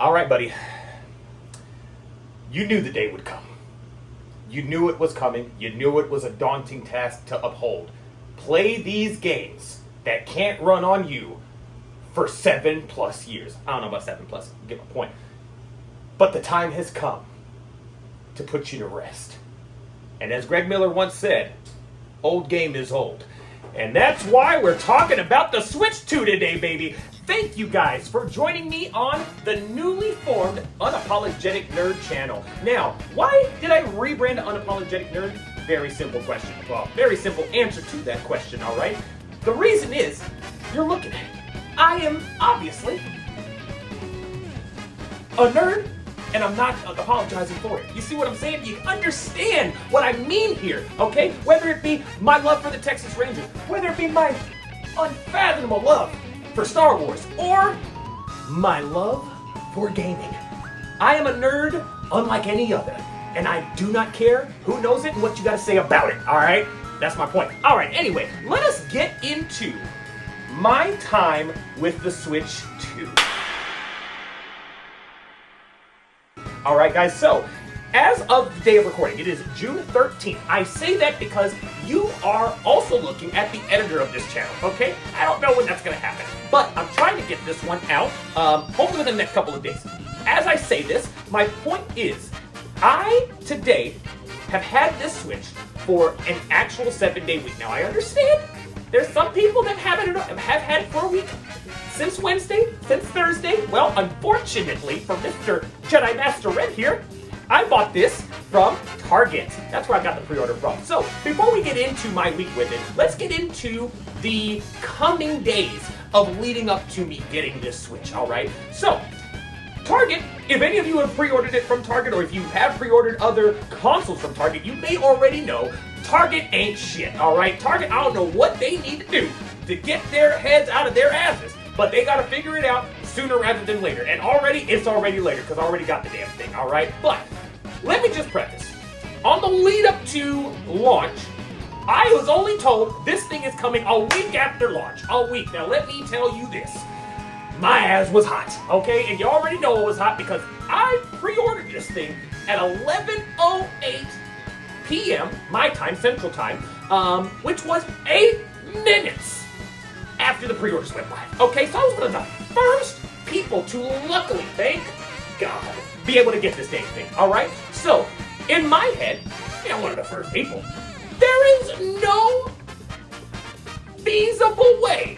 All right, buddy. You knew the day would come. You knew it was coming. You knew it was a daunting task to uphold. Play these games that can't run on you for 7+ years. I don't know about 7+, you get my point. But the time has come to put you to rest. And as Greg Miller once said, old game is old. And that's why we're talking about the Switch 2 today, baby. Thank you guys for joining me on the newly formed Unapologetic Nerd channel. Now, why did I rebrand Unapologetic Nerd? Very simple question. Well, very simple answer to that question, all right? The reason is, you're looking at it. I am obviously a nerd, and I'm not apologizing for it. You see what I'm saying? You understand what I mean here, okay? Whether it be my love for the Texas Rangers, whether it be my unfathomable love for Star Wars, or my love for gaming. I am a nerd unlike any other, and I do not care who knows it and what you gotta say about it, alright? That's my point. Alright, anyway, let us get into my time with the Switch 2. Alright guys, so as of the day of recording, it is June 13th. I say that because you are also looking at the editor of this channel, okay? I don't know when that's going to happen, but I'm trying to get this one out, hopefully within the next couple of days. As I say this, my point is, I, today, have had this Switch for an actual 7-day week. Now, I understand there's some people that have had it for a week. Since Wednesday, since Thursday. Well, unfortunately for Mr. Jedi Master Red here, I bought this from Target. That's where I got the pre-order from. So, before we get into my week with it, let's get into the coming days of leading up to me getting this Switch, alright? So, Target, if any of you have pre-ordered it from Target, or if you have pre-ordered other consoles from Target, you may already know Target ain't shit, alright? Target, I don't know what they need to do to get their heads out of their asses, but they gotta figure it out sooner rather than later. And it's already later, because I already got the damn thing, alright? But, let me just preface. On the lead up to launch, I was only told this thing is coming a week after launch. A week. Now, let me tell you this. My ass was hot, okay? And you already know it was hot because I pre-ordered this thing at 11:08 p.m. my time, Central Time, which was 8 minutes after the pre-orders went live. Okay, so I was one of the first people to, luckily, thank God, be able to get this damn thing, alright? So, in my head, one of the first people, there is no feasible way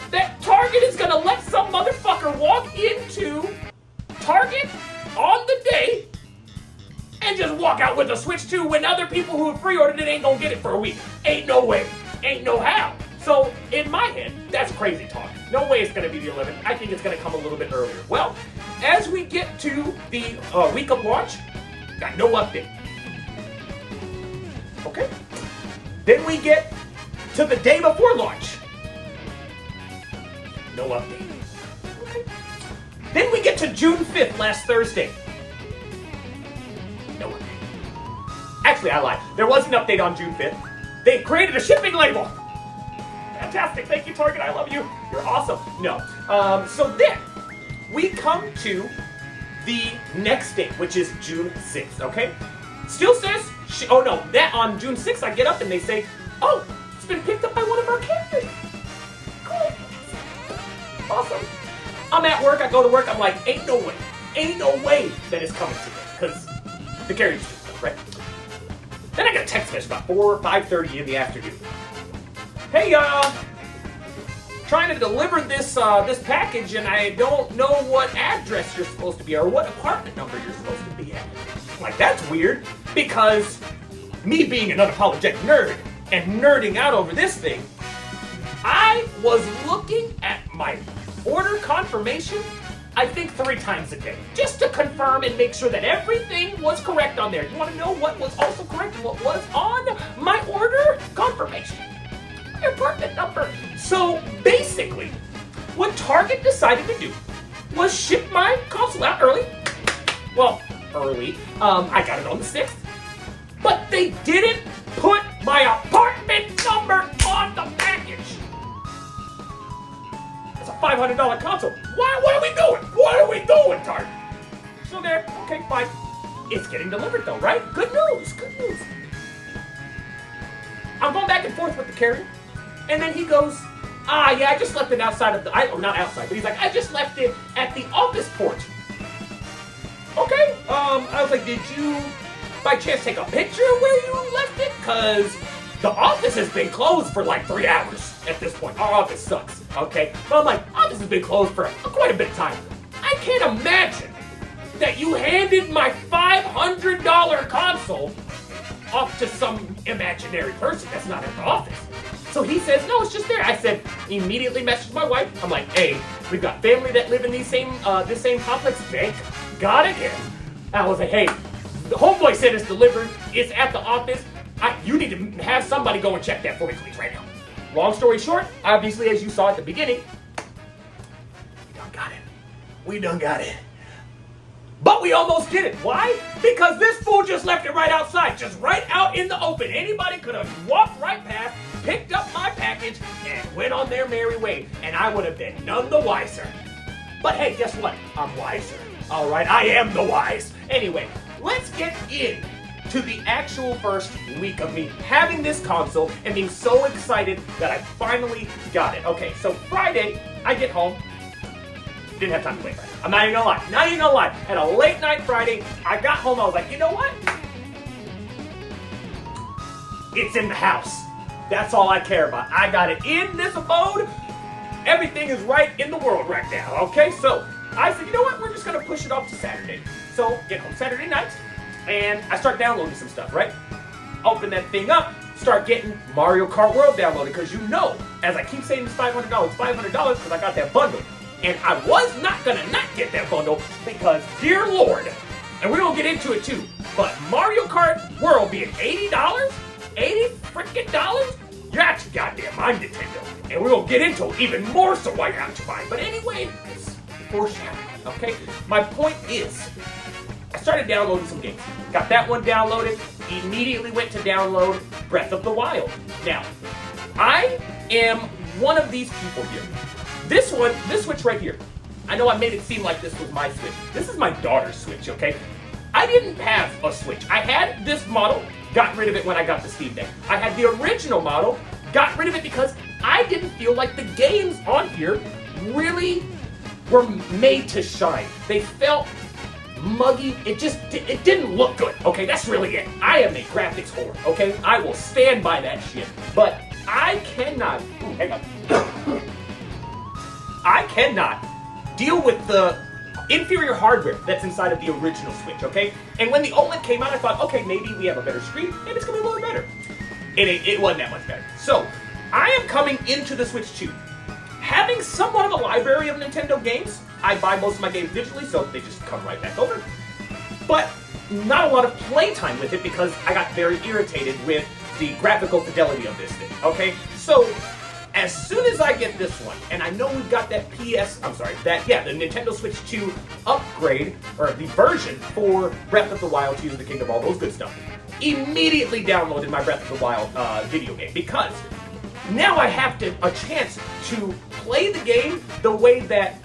that Target is gonna let some motherfucker walk into Target on the day and just walk out with a Switch 2 when other people who have pre-ordered it ain't gonna get it for a week. Ain't no way. Ain't no how. So, in my head, that's crazy talk. No way it's gonna be the 11th. I think it's gonna come a little bit earlier. Well, as we get to the week of launch, got no update. Okay? Then we get to the day before launch. No update. Okay. Then we get to June 5th, last Thursday. No update. Actually, I lied. There was an update on June 5th. They created a shipping label. Fantastic. Thank you, Target. I love you. You're awesome. No. So then, we come to the next day, which is June 6th, okay? Still says, that on June 6th, I get up and they say, oh, it's been picked up by one of our carriers. Cool. Awesome. I'm at work, I go to work, I'm like, ain't no way that it's coming today, because the carrier's just stuff, right? Then I get a text message about 4 or 5:30 in the afternoon. Hey, trying to deliver this package, and I don't know what address you're supposed to be, or what apartment number you're supposed to be at. I'm like, that's weird, because me being an unapologetic nerd and nerding out over this thing, I was looking at my order confirmation, I think 3 times a day, just to confirm and make sure that everything was correct on there. You want to know what was also correct and what was on my order confirmation? My apartment number. So basically, what Target decided to do was ship my console out early. Well, early. I got it on the 6th. But they didn't put my apartment number on the package. It's a $500 console. What are we doing? What are we doing, getting delivered though, right? Good news, good news. I'm going back and forth with the carrier, and then he goes, yeah, I just left it outside of the, not outside, but he's like, I just left it at the office porch. Okay, I was like, did you by chance take a picture of where you left it? Because the office has been closed for like 3 hours at this point. Our office sucks, okay? But I'm like, office has been closed for quite a bit of time. I can't imagine that you handed my $500 console off to some imaginary person that's not at the office. So he says, no, it's just there. I said, immediately messaged my wife. I'm like, hey, we've got family that live in this same complex. Thank God again. I was like, hey, the homeboy said it's delivered. It's at the office. You need to have somebody go and check that for me, please, right now. Long story short, obviously, as you saw at the beginning, we done got it. We done got it. But we almost did it. Why? Because this fool just left it right outside, just right out in the open. Anybody could have walked right past, picked up my package, and went on their merry way. And I would have been none the wiser. But hey, guess what? I'm wiser. All right, I am the wise. Anyway, let's get in to the actual first week of me having this console and being so excited that I finally got it. Okay, so Friday, I get home. Didn't have time to wait. I'm not even gonna lie. Not even gonna lie. Had a late night Friday. I got home. I was like, you know what? It's in the house. That's all I care about. I got it in this abode. Everything is right in the world right now. Okay, so I said, you know what? We're just gonna push it off to Saturday. So get home Saturday night, and I start downloading some stuff. Right? Open that thing up. Start getting Mario Kart World downloaded because you know, as I keep saying, it's $500, $500 because I got that bundle. And I was not gonna not get that bundle because, dear Lord, and we're gonna get into it too, but Mario Kart World being $80? 80 freaking dollars? You're out your goddamn mind, Nintendo. And we're gonna get into it even more so why you're out your mind. But anyway, it's foreshadowing, okay? My point is, I started downloading some games. Got that one downloaded, immediately went to download Breath of the Wild. Now, I am one of these people here. This Switch right here, I know I made it seem like this was my Switch. This is my daughter's Switch, okay? I didn't have a Switch. I had this model, got rid of it when I got the Steam Deck. I had the original model, got rid of it because I didn't feel like the games on here really were made to shine. They felt muggy. It didn't look good, okay? That's really it. I am a graphics whore, okay? I will stand by that shit. But I cannot, hang on. I cannot deal with the inferior hardware that's inside of the original Switch, okay? And when the OLED came out, I thought, okay, maybe we have a better screen, maybe it's gonna be a little better. It wasn't that much better. So, I am coming into the Switch 2. Having somewhat of a library of Nintendo games, I buy most of my games digitally, so they just come right back over. But not a lot of playtime with it because I got very irritated with the graphical fidelity of this thing, okay? So, as soon as I get this one, and I know we've got that the Nintendo Switch 2 upgrade, or the version for Breath of the Wild, Tears of the Kingdom, all those good stuff, immediately downloaded my Breath of the Wild video game, because now I have a chance to play the game the way that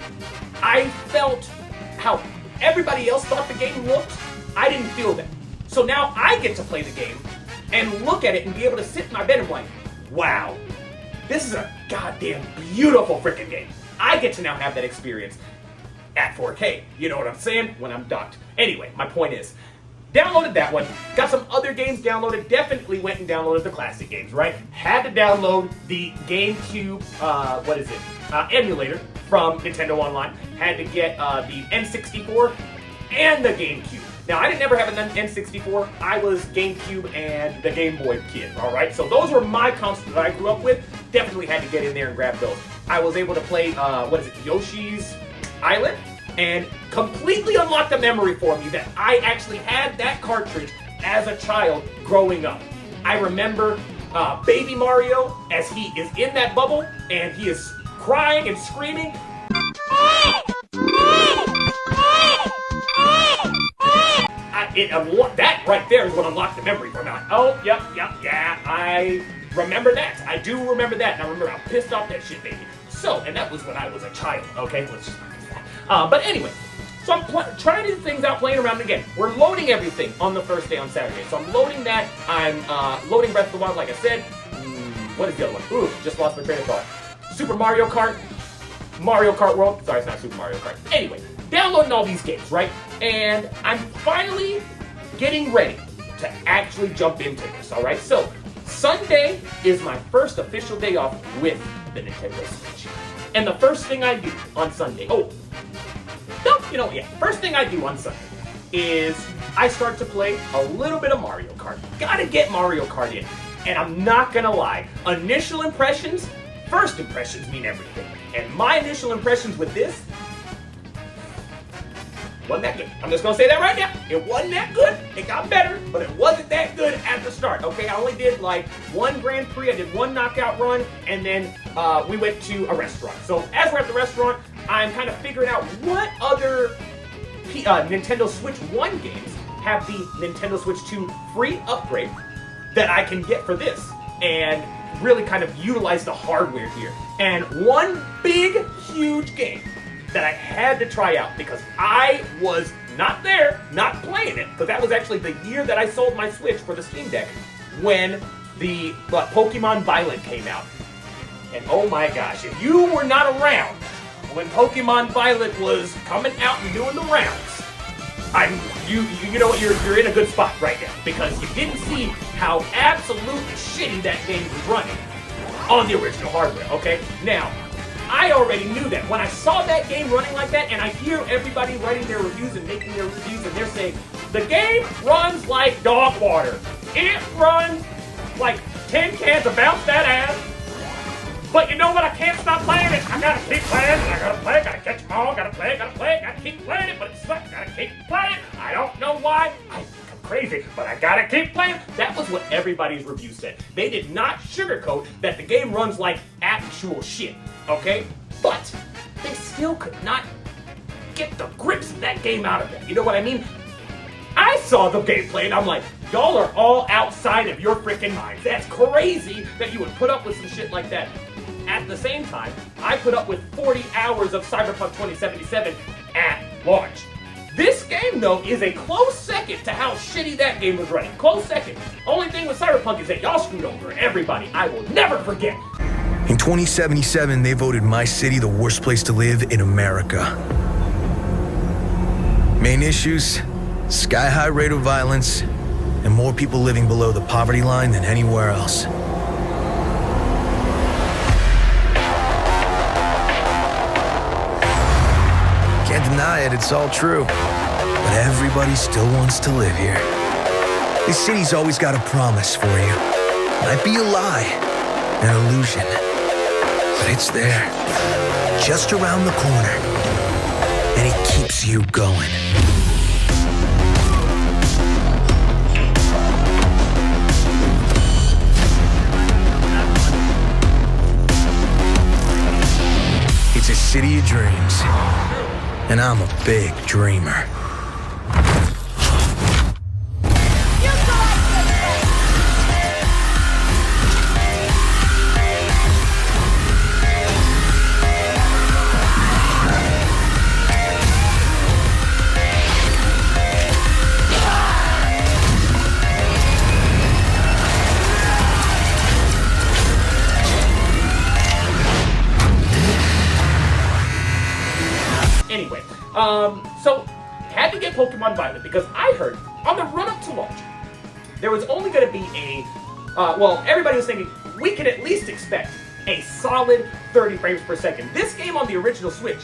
I felt how everybody else thought the game looked. I didn't feel that. So now I get to play the game and look at it and be able to sit in my bed and be like, wow, this is a goddamn beautiful freaking game. I get to now have that experience at 4K. You know what I'm saying? When I'm docked. Anyway, my point is, downloaded that one. Got some other games downloaded. Definitely went and downloaded the classic games, right? Had to download the GameCube, emulator from Nintendo Online. Had to get the N64 and the GameCube. Now, I didn't ever have an N64. I was GameCube and the Game Boy kid, all right? So those were my consoles that I grew up with. Definitely had to get in there and grab those. I was able to play, Yoshi's Island, and completely unlocked a memory for me that I actually had that cartridge as a child growing up. I remember Baby Mario as he is in that bubble, and he is crying and screaming. That right there is what unlocked the memory for me. Like, oh, yeah, I remember that. I do remember that, and I remember how pissed off that shit made me. So, and that was when I was a child, okay? Let's just that. But anyway, So I'm trying these things out, playing around again. We're loading everything on the first day on Saturday. So I'm loading that. I'm loading Breath of the Wild, like I said. What is the other one? Ooh, just lost my train of thought. Super Mario Kart. Mario Kart World. Sorry, it's not Super Mario Kart. Anyway, downloading all these games, right? And I'm finally getting ready to actually jump into this, all right? So Sunday is my first official day off with the Nintendo Switch. And the first thing I do on Sunday, first thing I do on Sunday is I start to play a little bit of Mario Kart. Gotta get Mario Kart in. And I'm not gonna lie, initial impressions, first impressions mean everything. And my initial impressions with this wasn't that good. I'm just gonna say that right now. It wasn't that good. It got better, but it wasn't that good at the start. Okay, I only did like one Grand Prix, I did one knockout run, and then we went to a restaurant. So as we're at the restaurant, I'm kind of figuring out what other Nintendo Switch 1 games have the Nintendo Switch 2 free upgrade that I can get for this, and really kind of utilize the hardware here. And one big, huge game that I had to try out because I was not there, not playing it, but that was actually the year that I sold my Switch for the Steam Deck when the Pokemon Violet came out. And oh my gosh, if you were not around when Pokemon Violet was coming out and doing the rounds, you know what, you're in a good spot right now because you didn't see how absolutely shitty that game was running on the original hardware, okay? Now, I already knew that. When I saw that game running like that, and I hear everybody writing their reviews and making their reviews, and they're saying, the game runs like dog water. It runs like 10 cans of bounce that ass. But you know what? I can't stop playing it. I gotta keep playing it. I gotta play it. Gotta catch them all. Gotta play it. Gotta keep playing it. But it sucks. Gotta keep playing. I don't know why. I'm crazy, but I gotta keep playing. That was what everybody's review said. They did not sugarcoat that the game runs like actual shit, okay? But they still could not get the grips of that game out of it. You know what I mean? I saw the gameplay and I'm like, y'all are all outside of your freaking minds. That's crazy that you would put up with some shit like that. At the same time, I put up with 40 hours of Cyberpunk 2077 at launch. This game, though, is a close second to how shitty that game was running. Close second. Only thing with Cyberpunk is that y'all screwed over everybody. I will never forget. In 2077, they voted my city the worst place to live in America. Main issues, sky-high rate of violence, and more people living below the poverty line than anywhere else. Can't deny it, it's all true. But everybody still wants to live here. This city's always got a promise for you. Might be a lie, an illusion. But it's there, just around the corner. And it keeps you going. It's a city of dreams. And I'm a big dreamer. Anyway, so had to get Pokemon Violet because I heard on the run-up to launch, there was only going to be everybody was thinking we could at least expect a solid 30 frames per second. This game on the original Switch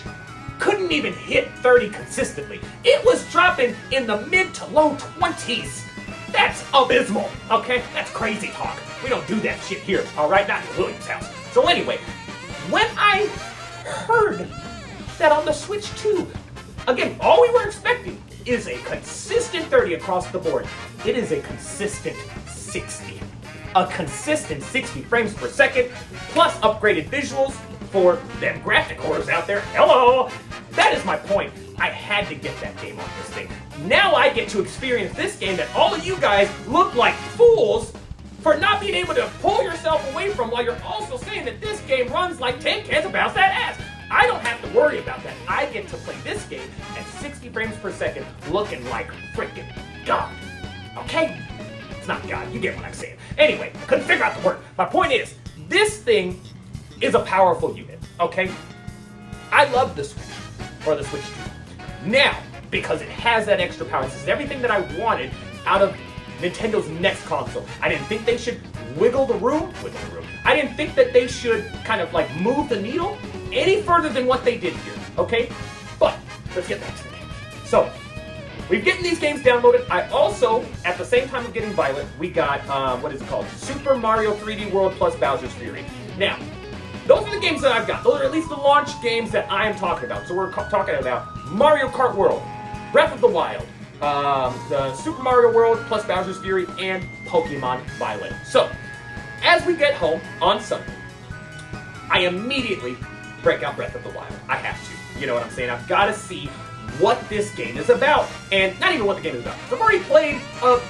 couldn't even hit 30 consistently. It was dropping in the mid to low 20s. That's abysmal, okay? That's crazy talk. We don't do that shit here, all right? Not in William's house. So anyway, when I heard that on the Switch 2, again, all we were expecting is a consistent 30 across the board. It is a consistent 60. A consistent 60 frames per second, plus upgraded visuals for them graphic horrors out there. Hello! That is my point. I had to get that game on this thing. Now I get to experience this game that all of you guys look like fools for not being able to pull yourself away from while you're also saying that this game runs like 10 cans of bounce that ass. I don't have to worry about that. I get to play this game at 60 frames per second looking like freaking God. Okay? It's not God, you get what I'm saying. Anyway, I couldn't figure out the word. My point is, this thing is a powerful unit, okay? I love the Switch, or the Switch 2. Now, because it has that extra power, this is everything that I wanted out of Nintendo's next console. I didn't think they should wiggle the room. I didn't think that they should kind of like move the needle any further than what they did here, okay? But, let's get back to the game. So, we've gotten these games downloaded. I also, at the same time of getting Violet, we got, what is it called? Super Mario 3D World plus Bowser's Fury. Now, those are the games that I've got. Those are at least the launch games that I am talking about. So we're talking about Mario Kart World, Breath of the Wild, the Super Mario World plus Bowser's Fury, and Pokemon Violet. So, as we get home on Sunday, I immediately break out Breath of the Wild. I have to. You know what I'm saying? I've got to see what this game is about. And not even what the game is about. I've already played not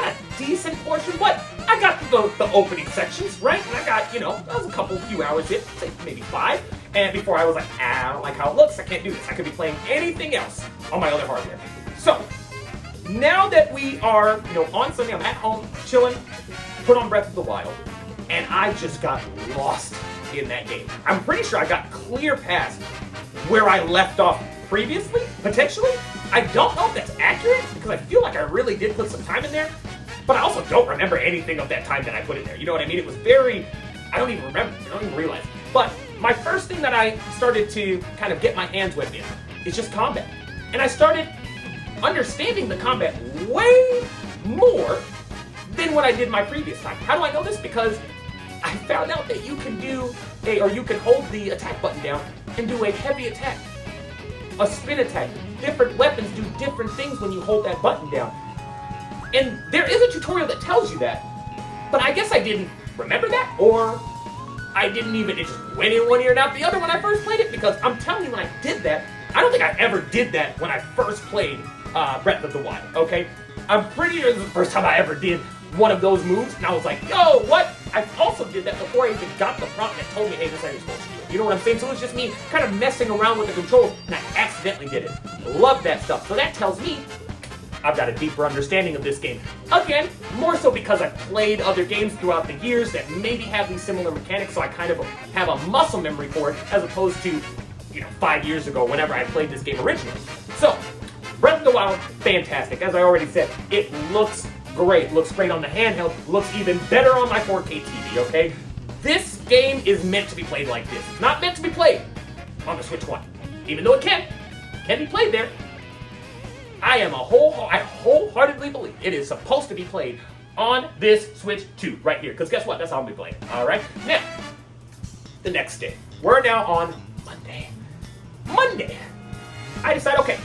a decent portion, but I got the opening sections, right? And I got, you know, that was a few hours in, say maybe 5. And before I was like, I don't like how it looks, I can't do this. I could be playing anything else on my other hardware. So, now that we are, you know, on Sunday, I'm at home, chilling, put on Breath of the Wild, and I just got lost in that game. I'm pretty sure I got clear past where I left off previously, potentially. I don't know if that's accurate, because I feel like I really did put some time in there, but I also don't remember anything of that time that I put in there. You know what I mean? It was very, I don't even remember, I don't even realize. But my first thing that I started to kind of get my hands with is just combat. And I started understanding the combat way more than what I did my previous time. How do I know this? Because I found out that you can you can hold the attack button down and do a heavy attack, a spin attack. Different weapons do different things when you hold that button down. And there is a tutorial that tells you that, but I guess I didn't remember that, or I didn't even, it just went in one ear and out the other when I first played it, because I'm telling you, when I did that, I don't think I ever did that when I first played Breath of the Wild, okay? I'm pretty sure this is the first time I ever did one of those moves, and I was like, yo, what? I also did that before I even got the prompt that told me, hey, this is how you're supposed to do it. You know what I'm saying? So it was just me kind of messing around with the controls, and I accidentally did it. Love that stuff. So that tells me I've got a deeper understanding of this game. Again, more so because I've played other games throughout the years that maybe have these similar mechanics, so I kind of have a muscle memory for it, as opposed to, 5 years ago, whenever I played this game originally. So, Breath of the Wild, fantastic. As I already said, it looks great. Looks great on the handheld. Looks even better on my 4K TV, okay? This game is meant to be played like this. It's not meant to be played on the Switch 1. Even though it can be played there. I wholeheartedly believe it is supposed to be played on this Switch 2 right here. Because guess what? That's how I'll be playing. Alright? Now, the next day. We're now on Monday. I decide, okay,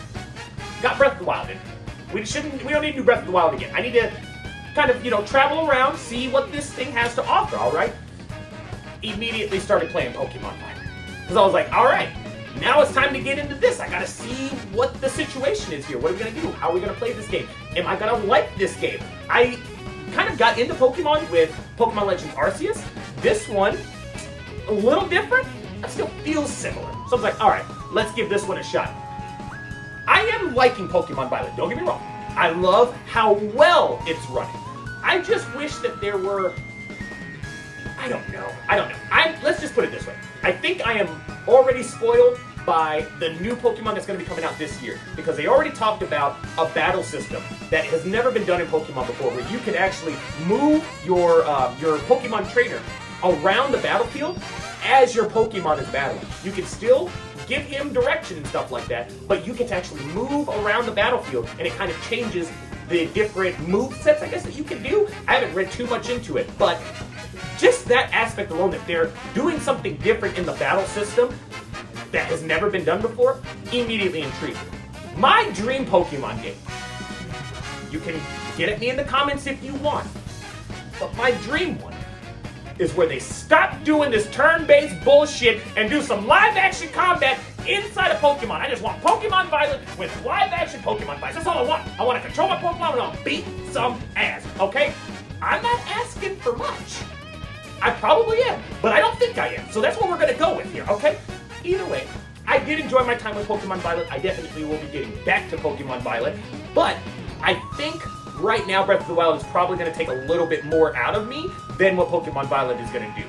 got Breath of the Wild in. We don't need to do Breath of the Wild again. I need to kind of, travel around, see what this thing has to offer, alright? Immediately started playing Pokemon Violet. Because I was like, alright, now it's time to get into this. I gotta see what the situation is here. What are we gonna do? How are we gonna play this game? Am I gonna like this game? I kind of got into Pokemon with Pokemon Legends Arceus. This one, a little different, but still feels similar. So I was like, alright, let's give this one a shot. I am liking Pokemon Violet, don't get me wrong. I love how well it's running. I just wish that there were, I don't know. Let's just put it this way. I think I am already spoiled by the new Pokemon that's going to be coming out this year, because they already talked about a battle system that has never been done in Pokemon before, where you can actually move your Pokemon trainer around the battlefield as your Pokemon is battling. You can still give him direction and stuff like that, but you can actually move around the battlefield, and it kind of changes the different move sets, I guess, that you can do. I haven't read too much into it, but just that aspect alone, that they're doing something different in the battle system that has never been done before, immediately intrigued. My dream Pokemon game, you can get at me in the comments if you want, but my dream one is where they stop doing this turn-based bullshit and do some live-action combat inside of Pokemon. I just want Pokemon Violet with live-action Pokemon fights. That's all I want. I want to control my Pokemon and I'll beat some ass, okay? I'm not asking for much. I probably am, but I don't think I am. So that's what we're going to go with here, okay? Either way, I did enjoy my time with Pokemon Violet. I definitely will be getting back to Pokemon Violet. But I think right now Breath of the Wild is probably going to take a little bit more out of me than what Pokemon Violet is going to do.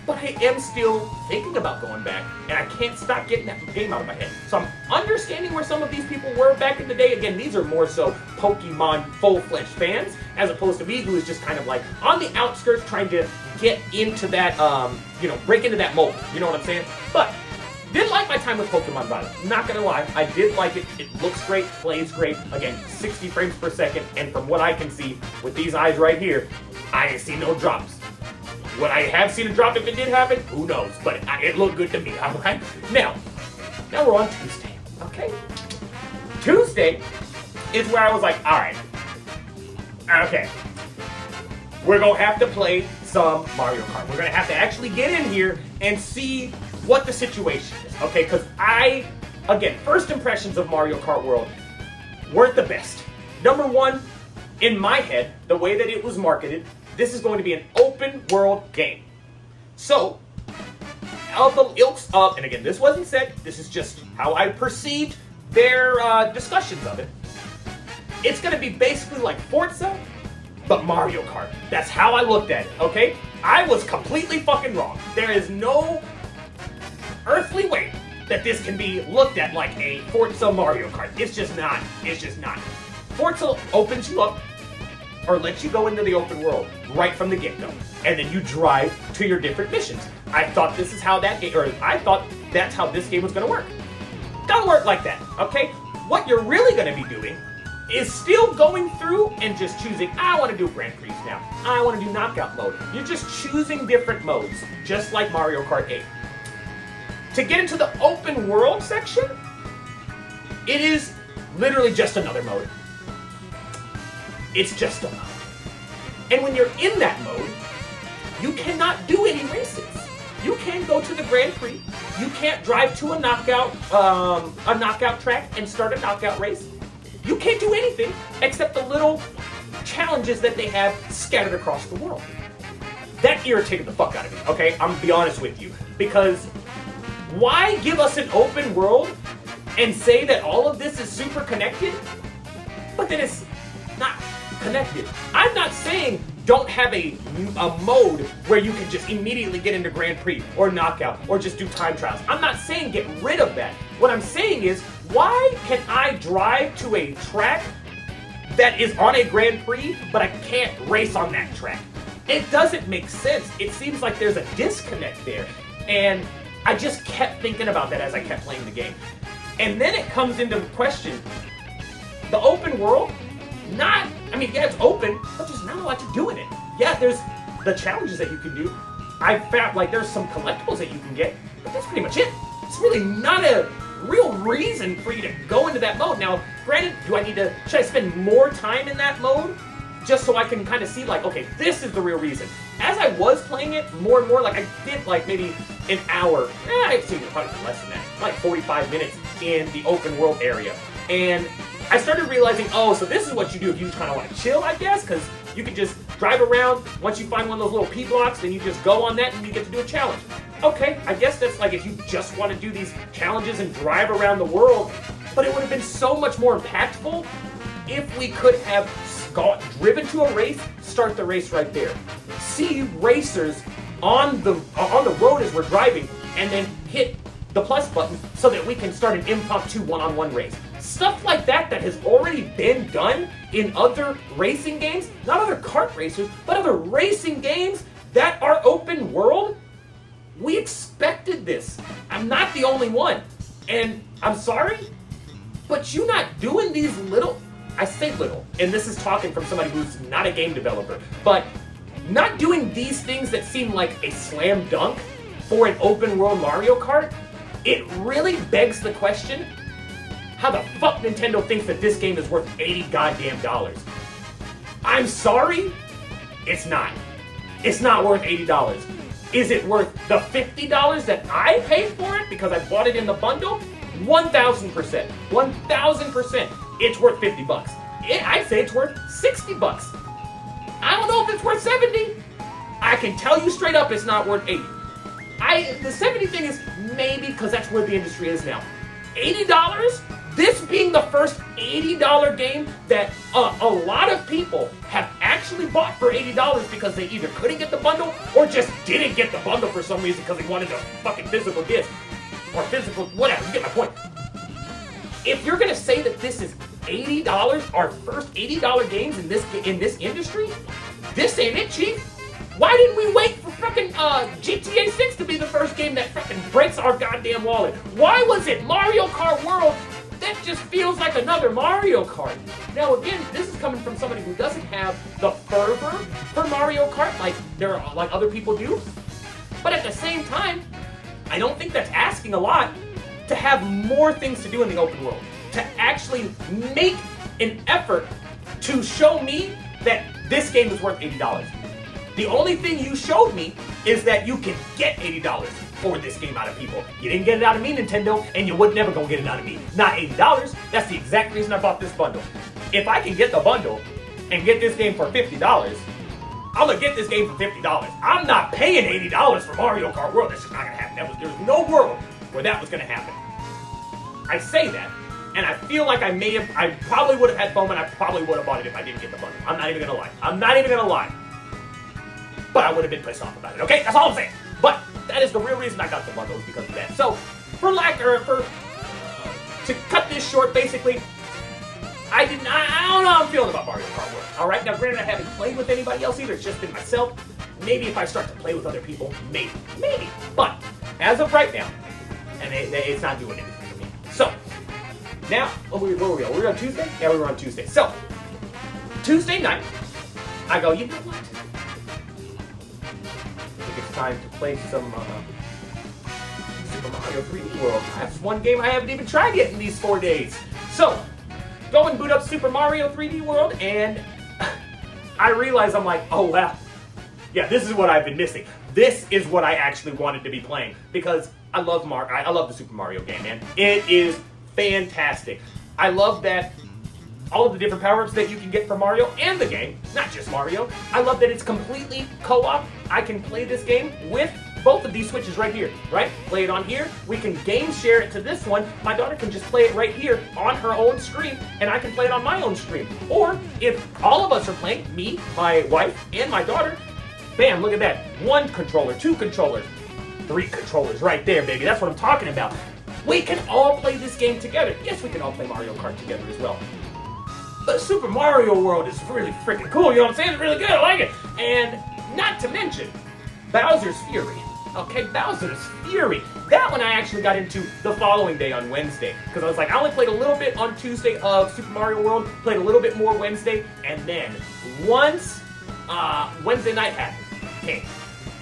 But I am still thinking about going back, and I can't stop getting that game out of my head. So I'm understanding where some of these people were back in the day. Again, these are more so Pokemon full-fledged fans, as opposed to me, who is just kind of like on the outskirts trying to get into that, break into that mold. You know what I'm saying? But did like my time with Pokemon Violet. Not gonna lie, I did like it. It looks great, plays great. Again, 60 frames per second, and from what I can see, with these eyes right here, I ain't seen no drops. Would I have seen a drop if it did happen? Who knows? But it looked good to me, alright? Now we're on Tuesday, okay? Tuesday is where I was like, alright, okay, we're gonna have to play some Mario Kart. We're gonna have to actually get in here and see what the situation is, okay? Because again, first impressions of Mario Kart World weren't the best. Number one, in my head, the way that it was marketed, this is going to be an open world game. So, of the ilks of, and again, this wasn't said, this is just how I perceived their discussions of it. It's going to be basically like Forza, but Mario Kart. That's how I looked at it, okay? I was completely fucking wrong. There is no earthly way that this can be looked at like a Forza Mario Kart. It's just not. It's just not. Forza opens you up, or lets you go into the open world right from the get-go, and then you drive to your different missions. I thought this is how that game, or I thought that's how this game was going to work. Doesn't work like that, okay? What you're really going to be doing is still going through and just choosing, I want to do Grand Prix now, I want to do Knockout mode. You're just choosing different modes, just like Mario Kart 8. To get into the open world section, it is literally just another mode. It's just a mode. And when you're in that mode, you cannot do any races. You can't go to the Grand Prix. You can't drive to a knockout track and start a knockout race. You can't do anything except the little challenges that they have scattered across the world. That irritated the fuck out of me, okay? I'm gonna be honest with you. Because why give us an open world and say that all of this is super connected, but then it's not connected? I'm not saying don't have a mode where you can just immediately get into Grand Prix or Knockout or just do time trials. I'm not saying get rid of that. What I'm saying is, why can I drive to a track that is on a Grand Prix, but I can't race on that track? It doesn't make sense. It seems like there's a disconnect there. And I just kept thinking about that as I kept playing the game. And then it comes into question, the open world, yeah, it's open, but there's not a lot to do in it. Yeah, there's the challenges that you can do. I found, like, there's some collectibles that you can get, but that's pretty much it. It's really not a real reason for you to go into that mode. Now, granted, should I spend more time in that mode just so I can kind of see, like, okay, this is the real reason. As I was playing it more and more, like, I did, like, maybe an hour, I'd say probably less than that, like 45 minutes in the open world area. And I started realizing, oh, so this is what you do if you kind of want to chill, I guess, because you can just drive around. Once you find one of those little P blocks, then you just go on that and you get to do a challenge. Okay, I guess that's like if you just want to do these challenges and drive around the world, but it would have been so much more impactful if we could have driven to a race, start the race right there. See racers on the road as we're driving, and then hit the plus button so that we can start an impromptu one-on-one race. Stuff like that has already been done in other racing games, not other kart racers, but other racing games that are open world. We expected this. I'm not the only one. And I'm sorry, but you're not doing these little, I say little, and this is talking from somebody who's not a game developer, but not doing these things that seem like a slam dunk for an open world Mario Kart, it really begs the question, how the fuck Nintendo thinks that this game is worth $80 goddamn dollars. I'm sorry, it's not. It's not worth $80. Is it worth the $50 that I paid for it because I bought it in the bundle? 1,000%. 1,000%. It's worth $50. I'd say it's worth $60. I don't know if it's worth $70. I can tell you straight up it's not worth $80. The 70 thing is maybe because that's where the industry is now. $80? This being the first $80 game that a lot of people have actually bought for $80 because they either couldn't get the bundle or just didn't get the bundle for some reason because they wanted a fucking physical disc. Or physical, whatever, you get my point. If you're gonna say that this is $80, our first $80 games in this industry, this ain't it, Chief. Why didn't we wait for fucking GTA 6 to be the first game that fucking breaks our goddamn wallet? Why was it Mario Kart World? That just feels like another Mario Kart. Now again, this is coming from somebody who doesn't have the fervor for Mario Kart like other people do. But at the same time, I don't think that's asking a lot to have more things to do in the open world. To actually make an effort to show me that this game is worth $80. The only thing you showed me is that you can get $80 for this game out of people. You didn't get it out of me, Nintendo, and you would never go get it out of me. Not $80. That's the exact reason I bought this bundle. If I can get the bundle and get this game for $50, I'm gonna get this game for $50. I'm not paying $80 for Mario Kart World. That's just not gonna happen. There's no world where that was gonna happen. I say that, and I feel like I probably would have had FOMO, and I probably would have bought it if I didn't get the bundle. I'm not even gonna lie. But I would have been pissed off about it, okay? That's all I'm saying. But that is the real reason I got the bundle, is because of that. So, to cut this short, basically, I don't know how I'm feeling about Mario Kart World. All right, now granted, I haven't played with anybody else either. It's just been myself. Maybe if I start to play with other people, maybe. But as of right now, and it's not doing anything for me. So now, where were we? Were we on Tuesday? Yeah, we were on Tuesday. So Tuesday night, I go, you know what? I think it's time to play some Super Mario 3D World. That's one game I haven't even tried yet in these 4 days. So go and boot up Super Mario 3D World, and I realize I'm like, oh wow, yeah, this is what I've been missing. This is what I actually wanted to be playing, because I love the Super Mario game, man. It is fantastic. I love that all of the different power-ups that you can get from Mario and the game, not just Mario. I love that it's completely co-op. I can play this game with both of these switches right here, right? Play it on here. We can game share it to this one. My daughter can just play it right here on her own screen, and I can play it on my own screen. Or if all of us are playing, me, my wife, and my daughter, bam, look at that. 1 controller, 2 controllers, 3 controllers right there, baby. That's what I'm talking about. We can all play this game together. Yes, we can all play Mario Kart together as well. But Super Mario World is really freaking cool, you know what I'm saying? It's really good, I like it. And not to mention, Bowser's Fury. Okay, Bowser's Fury. That one I actually got into the following day on Wednesday. Because I was like, I only played a little bit on Tuesday of Super Mario World, played a little bit more Wednesday, and then once Wednesday night happened, okay,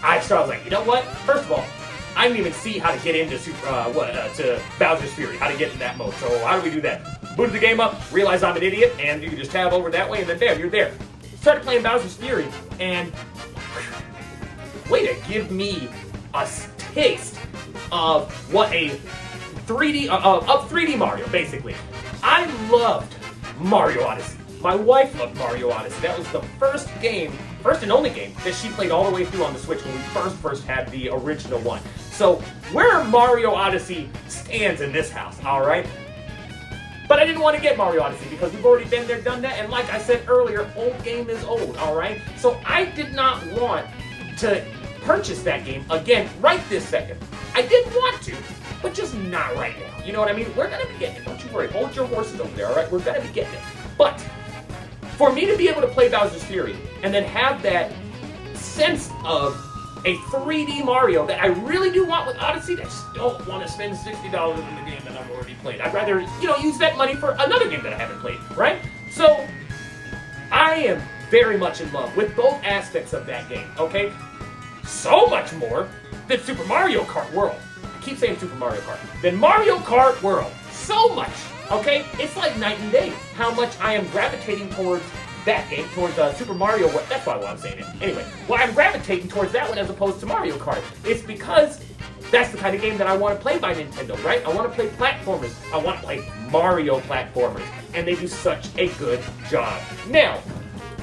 I was like, you know what? First of all, I didn't even see how to get into to Bowser's Fury, how to get in that mode. So how do we do that? Booted the game up, realized I'm an idiot, and you can just tab over that way, and then bam, you're there. Started playing Bowser's Fury, and way to give me a taste of what a 3D Mario, basically. I loved Mario Odyssey. My wife loved Mario Odyssey. That was the first and only game that she played all the way through on the Switch when we first had the original one. So where Mario Odyssey stands in this house, all right? But I didn't want to get Mario Odyssey because we've already been there, done that, and like I said earlier, old game is old, all right? So I did not want to purchase that game again right this second. I did want to, but just not right now. You know what I mean? We're gonna be getting it. Don't you worry. Hold your horses over there, all right? We're gonna be getting it. But for me to be able to play Bowser's Fury and then have that sense of a 3D Mario that I really do want with Odyssey, I just don't want to spend $60 in the game that I've already played. I'd rather, use that money for another game that I haven't played, right? So I am very much in love with both aspects of that game, okay? So much more than Super Mario Kart World. I keep saying Super Mario Kart. Than Mario Kart World. So much, okay? It's like night and day how much I am gravitating towards that game, towards Super Mario World. That's probably why I'm saying it. Anyway, why I'm gravitating towards that one as opposed to Mario Kart. It's because that's the kind of game that I want to play by Nintendo, right? I want to play platformers. I want to play Mario platformers. And they do such a good job. Now,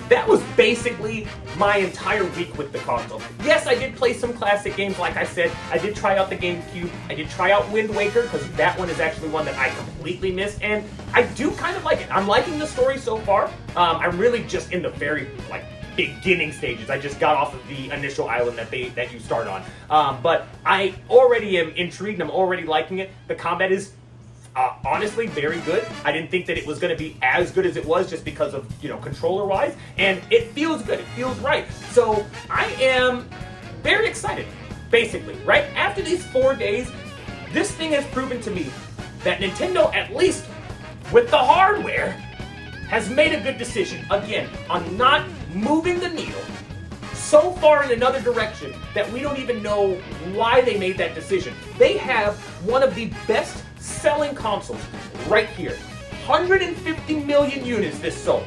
that was basically my entire week with the console. Yes, I did play some classic games, like I said. I did try out the GameCube. I did try out Wind Waker, because that one is actually one that I completely missed, and I do kind of like it. I'm liking the story so far. I'm really just in the very, beginning stages. I just got off of the initial island that you start on. But I already am intrigued. I'm already liking it. The combat is honestly very good. I didn't think that it was going to be as good as it was just because of, controller wise, and it feels good. It feels right. So I am very excited, basically, right? After these 4 days, this thing has proven to me that Nintendo, at least with the hardware, has made a good decision, again, on not moving the needle so far in another direction that we don't even know why they made that decision. They have one of the best selling consoles right here. 150 million units this sold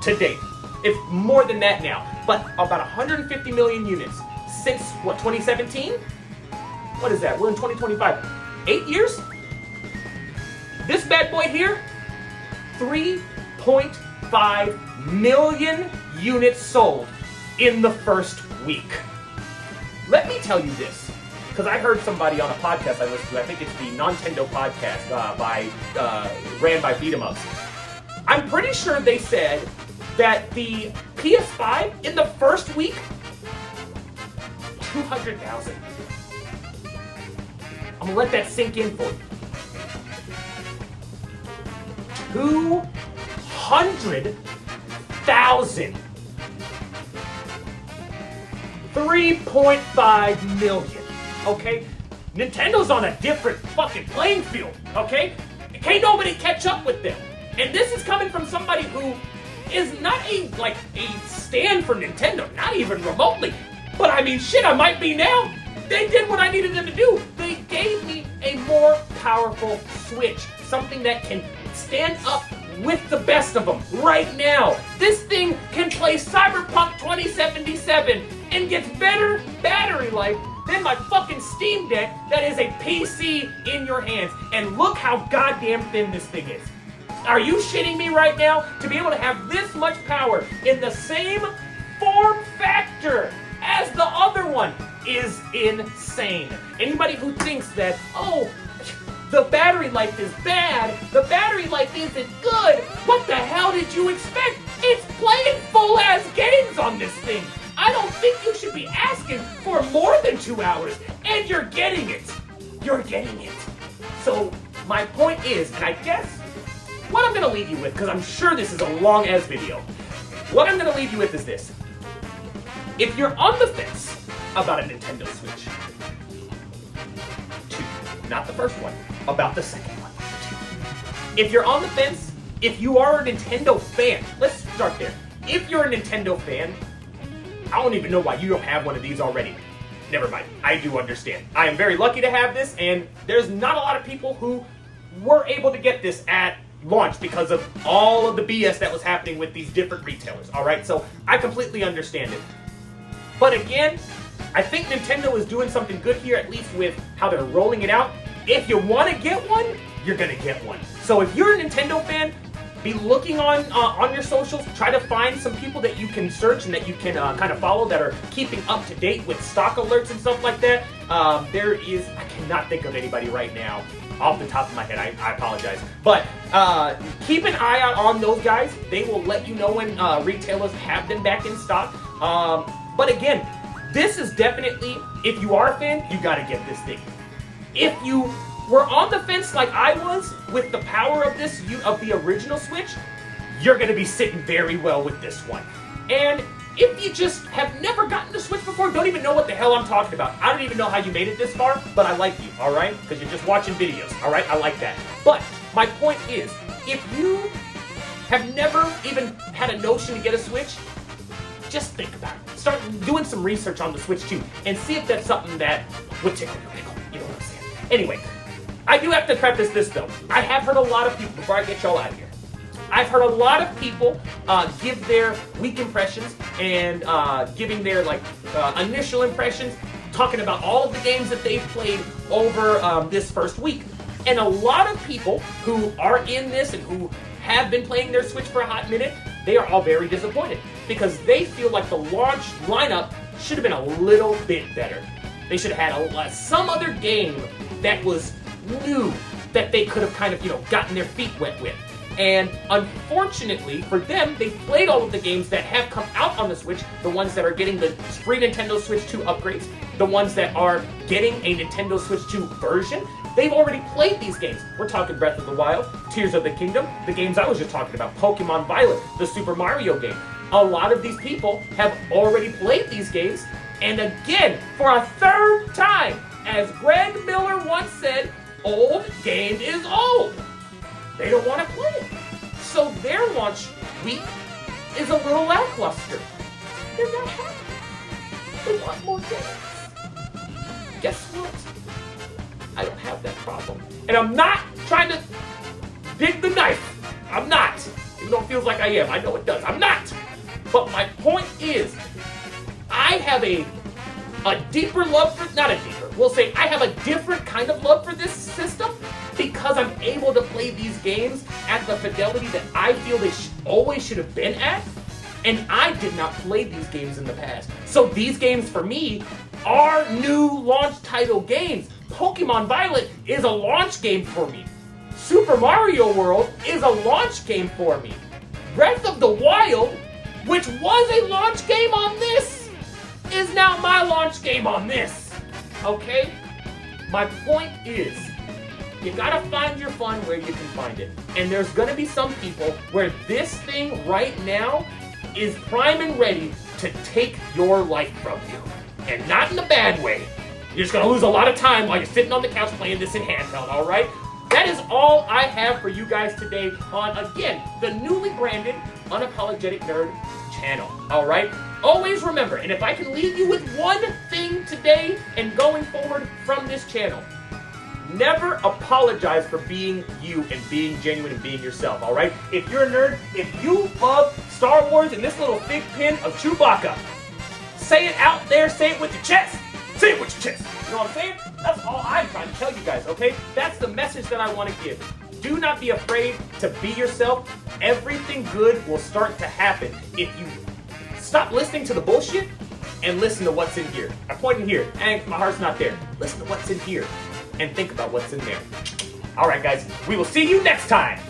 to date. It's more than that now, but about 150 million units since, 2017? What is that? We're in 2025. 8 years? This bad boy here, 3.5 million units sold in the first week. Let me tell you this, because I heard somebody on a podcast I listened to, I think it's the Nintendo podcast ran by Beat'em-Ups. I'm pretty sure they said that the PS5 in the first week, 200,000. I'm gonna let that sink in for you. 200,000. 3.5 million. Okay? Nintendo's on a different fucking playing field. Okay? Can't nobody catch up with them. And this is coming from somebody who is not a stand for Nintendo, not even remotely. But I mean, shit, I might be now. They did what I needed them to do. They gave me a more powerful Switch, something that can stand up with the best of them right now. This thing can play Cyberpunk 2077 and gets better battery life than my fucking Steam Deck that is a PC in your hands. And look how goddamn thin this thing is. Are you shitting me right now? To be able to have this much power in the same form factor as the other one is insane. Anybody who thinks that, the battery life is bad, the battery life isn't good, what the hell did you expect? It's playing full-ass games on this thing. I don't think you should be asking for more than 2 hours, and you're getting it. You're getting it. So, my point is, and I guess what I'm going to leave you with, because I'm sure this is a long-ass video, what I'm going to leave you with is this. If you're on the fence about a Nintendo Switch, 2, not the first one, about the second one, 2. If you're on the fence, if you are a Nintendo fan, let's start there. If you're a Nintendo fan, I don't even know why you don't have one of these already. Never mind, I do understand. I am very lucky to have this, and there's not a lot of people who were able to get this at launch because of all of the BS that was happening with these different retailers, alright? So, I completely understand it. But again, I think Nintendo is doing something good here, at least with how they're rolling it out. If you want to get one, you're going to get one. So if you're a Nintendo fan, be looking on your socials. Try to find some people that you can search and that you can kind of follow that are keeping up to date with stock alerts and stuff like that. I cannot think of anybody right now off the top of my head. I apologize. But keep an eye out on those guys. They will let you know when retailers have them back in stock. But again, this is definitely, if you are a fan, you gotta get this thing. If you were on the fence like I was with the power of the original Switch, you're gonna be sitting very well with this one. And if you just have never gotten the Switch before, don't even know what the hell I'm talking about. I don't even know how you made it this far, but I like you, alright? Because you're just watching videos, alright? I like that. But my point is, if you have never even had a notion to get a Switch, just think about it. Start doing some research on the Switch 2 and see if that's something that would tickle your pickle. You know what I'm saying? Anyway, I do have to preface this though. I have heard a lot of people, before I get y'all out of here, I've heard a lot of people give their week impressions and giving their initial impressions, talking about all of the games that they've played over this first week. And a lot of people who are in this and who have been playing their Switch for a hot minute they are all very disappointed because they feel like the launch lineup should have been a little bit better. They should have had some other game that was new that they could have kind of, gotten their feet wet with. And unfortunately for them, they played all of the games that have come out on the Switch, the ones that are getting the free Nintendo Switch 2 upgrades, the ones that are getting a Nintendo Switch 2 version. They've already played these games. We're talking Breath of the Wild, Tears of the Kingdom, the games I was just talking about, Pokemon Violet, the Super Mario game. A lot of these people have already played these games, and again, for a third time, as Greg Miller once said, old game is old. They don't want to play it. So their launch week is a little lackluster. They're not happy. They want more games. Guess what? I don't have that problem. And I'm not trying to dig the knife. I'm not. Even though it feels like I am. I know it does. I'm not. But my point is, I have a deeper love for, not a deeper, we'll say I have a different kind of love for this system because I'm able to play these games at the fidelity that I feel they always should have been at, and I did not play these games in the past. So these games for me are new launch title games. Pokemon Violet is a launch game for me. Super Mario World is a launch game for me. Breath of the Wild, which was a launch game on this, is now my launch game on this. Okay? My point is, you gotta find your fun where you can find it. And there's gonna be some people where this thing right now is prime and ready to take your life from you. And not in a bad way. You're just gonna lose a lot of time while you're sitting on the couch playing this in handheld, alright? That is all I have for you guys today on, again, the newly branded Unapologetic Nerd channel, alright? Always remember, and if I can leave you with one thing today and going forward from this channel, never apologize for being you and being genuine and being yourself, alright? If you're a nerd, if you love Star Wars and this little thick pin of Chewbacca, say it out there, say it with your chest. Say it with your chest. You know what I'm saying? That's all I'm trying to tell you guys, okay? That's the message that I want to give. Do not be afraid to be yourself. Everything good will start to happen if you stop listening to the bullshit and listen to what's in here. I point in here, and my heart's not there. Listen to what's in here and think about what's in there. All right, guys, we will see you next time.